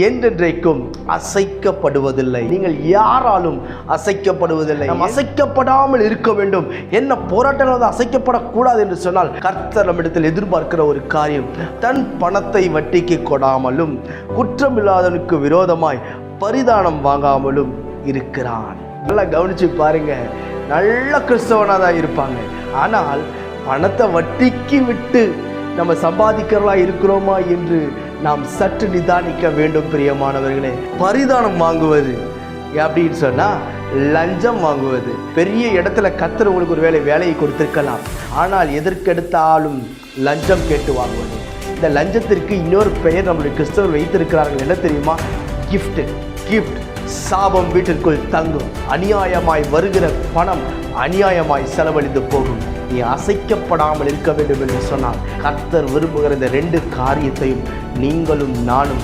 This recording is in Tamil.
என்றென்றைக்கும் அசைக்கப்படுவதில்லை. நீங்கள் யாராலும் அசைக்கப்படுவதில்லை. நாம் அசைக்கப்படாமல் இருக்க வேண்டும். என்ன போராட்டங்கள் அசைக்கப்படக்கூடாது என்று சொன்னால், கர்த்தர் நம்மிடத்தில் எதிர்பார்க்கிற ஒரு காரியம், தன் பணத்தை வட்டிக்கு கொடாமலும் குற்றமில்லாதவனுக்கு விரோதமாய் பரிதானம் வாங்காமலும் இருக்கிறான். நல்லா கவனிச்சு பாருங்க. நல்ல கிறிஸ்தவனாக தான் இருப்பாங்க, ஆனால் பணத்தை வட்டிக்கு விட்டு நம்ம சம்பாதிக்கிறவர்களா இருக்கிறோமா என்று நாம் சற்று நிதானிக்க வேண்டும். பிரியமானவர்களே, பரிதானம் வாங்குவது அப்படின்னு சொன்னால் லஞ்சம் வாங்குவது. பெரிய இடத்துல கர்த்தர் உங்களுக்கு ஒரு வேலையை கொடுத்திருக்கலாம், ஆனால் எதற்கெடுத்தாலும் லஞ்சம் கேட்டு வாங்குவது. இந்த லஞ்சத்திற்கு இன்னொரு பெயர் நம்முடைய கிறிஸ்தவர் வைத்திருக்கிறார்கள். என்ன தெரியுமா? கிஃப்ட். சாபம் வீட்டிற்குள் தங்கும். அநியாயமாய் வருகிற பணம் அநியாயமாய் செலவழிந்து போகும். நீ அசைக்கப்படாமல் இருக்க வேண்டும் என்று சொன்னால், கர்த்தர் விரும்புகிற இந்த 2 காரியத்தையும் நீங்களும் நானும்